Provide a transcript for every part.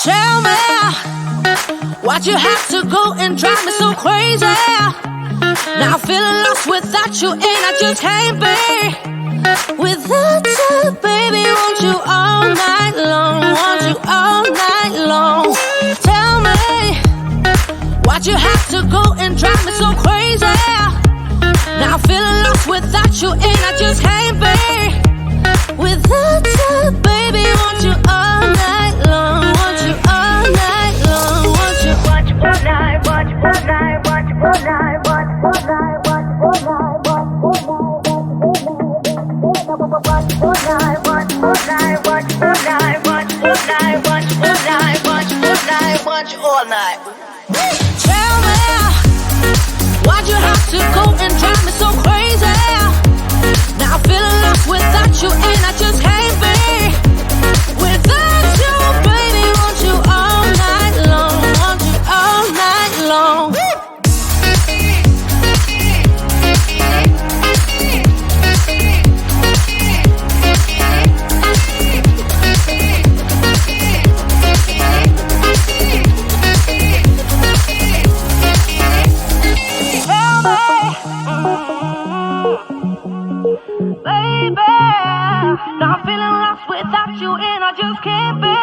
Tell me, why'd you have to go and drive me so crazy? Now I'm feeling lost without you, and I just can't be without you, baby. Want you all night long, want you all night long. Tell me, why'd you have to go and drive me so crazy? Now I'm feeling lost without you, and I just can't be without you, baby. Want you all night long, want you all night long, want you all night, want you all night, want you all night, want you all night, want you all night, want you all night, want you all night, want you all night, want you all night, want you all night, want you all night, want you all night. Tell me, why'd you have to go and drive me so crazy? Now I'm feeling lost without you, and I just can't be without you, baby. Want you all night long, want you all night long. Now I'm feeling lost without you, and I just can't be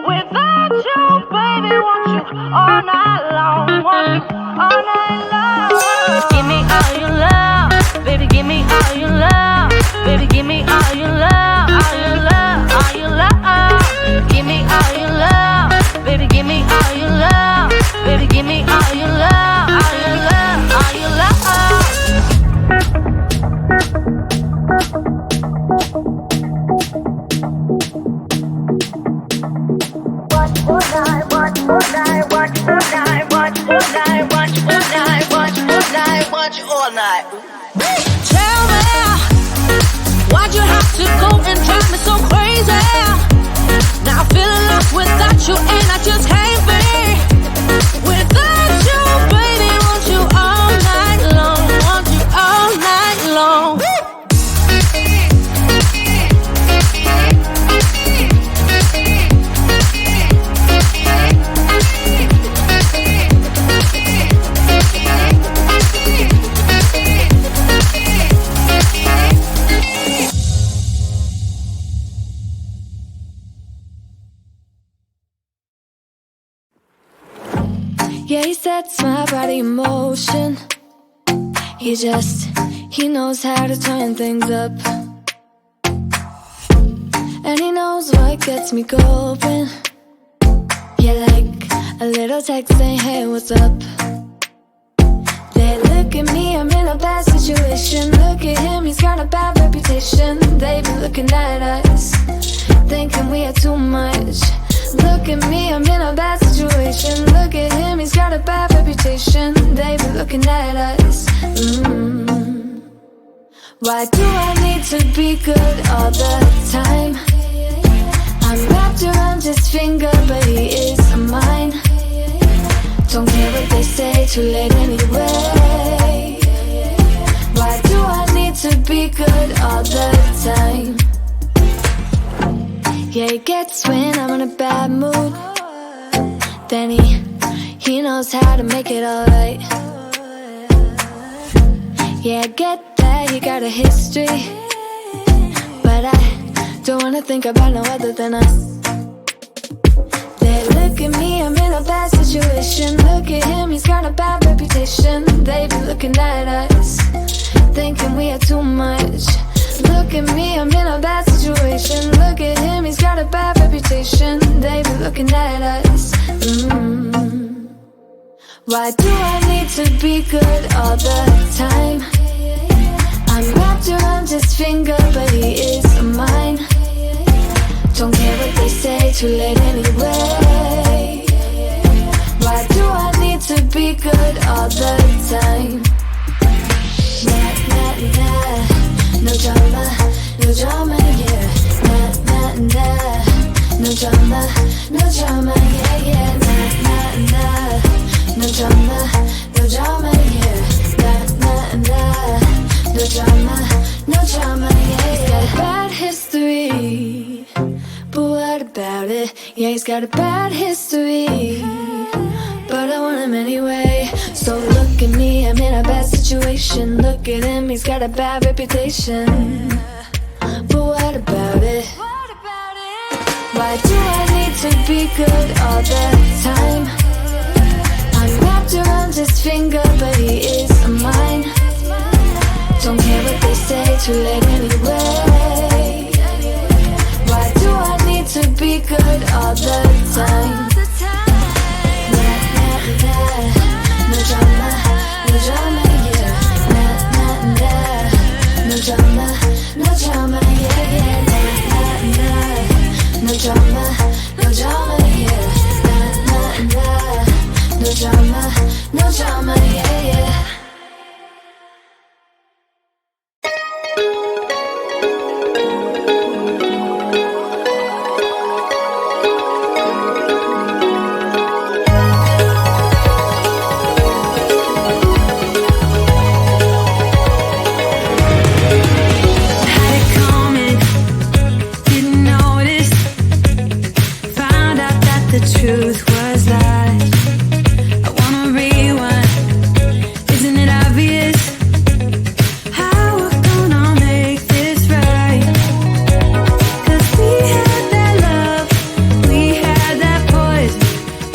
without you, baby. Want you all night long, want you all night long. Give me all your love, baby. Give me all your love, baby. Give me all your love, all your love, all your love. Give me all your love, baby. Give me all your love, baby. Give me all your love, all your love, all your love. All night. Tell me, why'd you have to go and drive me so crazy? Now I'm feeling lost without you, and I just can't be without you, baby. Want you all night long, want you all night long. Yeah, he sets my body in motion. He knows how to turn things up. And he knows what gets me going. Yeah, like a little text saying, hey, what's up? They look at me, I'm in a bad situation. Look at him, he's got a bad reputation. They be looking at us, thinking we are too much. Look at me, I'm in a bad situation. Look at him, he's got a bad reputation. They be looking at us. Why do I need to be good all the time? I'm wrapped around his finger, but he is mine. Don't care what they say, too late anyway. Why do I need to be good all the time? Yeah, he gets when I'm in a bad mood. Then he knows how to make it alright. Yeah, I get that he got a history, but I don't wanna think about no other than us. They look at me, I'm in a bad situation. Look at him, he's got a bad reputation. They be looking at us, thinking we are too much. Look at me, I'm in a bad situation. Look at him, he's got a bad reputation. They be looking at us. Why do I need to be good all the time? I'm wrapped around his finger, but he is mine. Don't care what they say, too late anyway. Why do I need to be good all the time? Nah, nah, nah. No drama, no drama, yeah. Nah, nah, nah. No drama, no drama, yeah, yeah. Nah, nah, nah. No drama, no drama, yeah. Nah, nah, nah. No drama, no drama, yeah, yeah. Bad history, but what about about it. Yeah, he's got a bad history, but I want him anyway. So look at me, I'm in a bad situation. Look at him, he's got a bad reputation. But what about it? Why do I need to be good all the time? I'm wrapped around his finger, but he is mine. Don't care what they say, too late anyway. Why do I need to be good all the time? Nah, nah, nah. No drama, no drama, yeah. Nah, nah, nah. No drama, no drama, yeah, yeah. Nah, nah, nah. No drama, no drama, yeah. Nah, nah, nah. No drama, no drama, yeah, yeah. Truth was lies. I wanna rewind. Isn't it obvious how we're gonna make this right? 'Cause we had that love, we had that poison,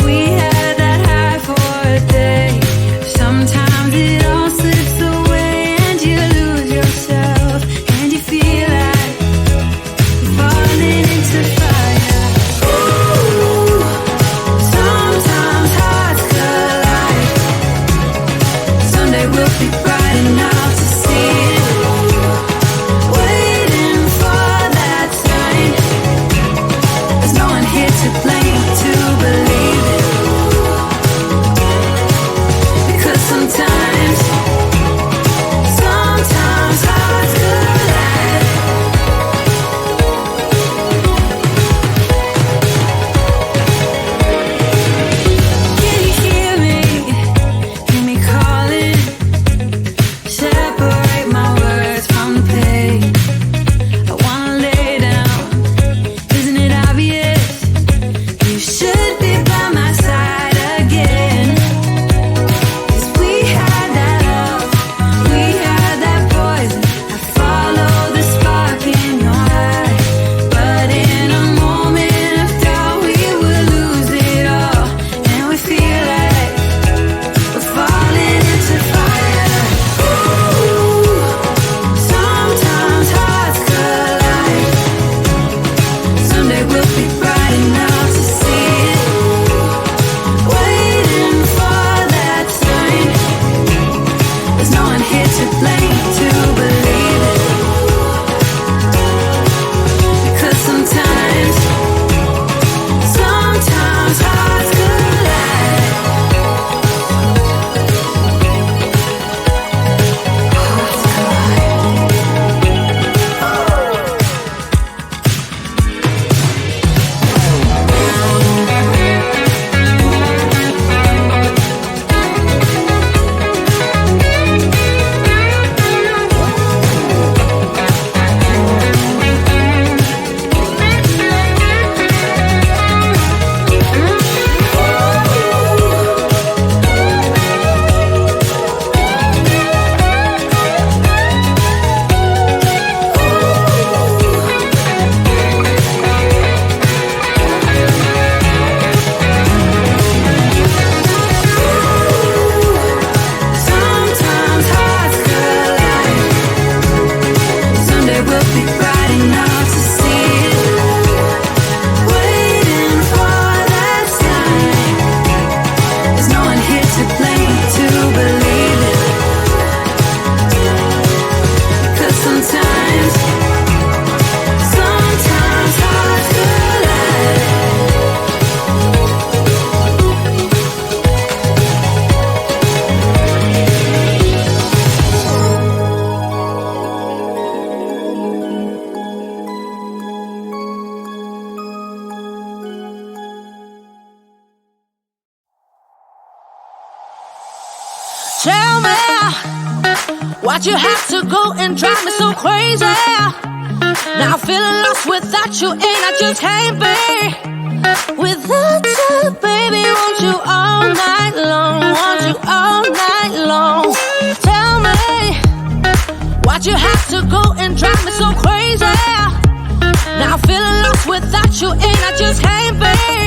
we had that high for a day. Sometimes it all slips away and you lose yourself and you feel like you're falling into fire. We'll be bright enough to see it, waiting for that sign. There's no one here to blame to believe it, because sometimes hearts collide. Can you hear me? Hear me calling? Separate my words from the pain. I wanna lay down. Isn't it obvious? You should be by my side again. 'Cause we had that love, we had that poison. I follow the spark in your eye, but in a moment of doubt we will lose it all, and we feel like we're falling into fire. Sometimes hearts collide. Someday we'll be bright enough to see it, waiting for that sign. There's no one here to blame to believe it, because sometimes hearts collide. Hearts collide. Sometimes hearts collide. Someday we'll be bright enough to see it, waiting for that sign. There's no one here to blame to believe it, because sometimes hearts collide. Tell me, why'd you have to go and drive me so crazy? Now I'm feeling lost without you, and I just can't be Without you, baby, want you all night long, want you all night long. Tell me, why'd you have to go and drive me so crazy? Now I'm feeling lost without you, and I just can't be.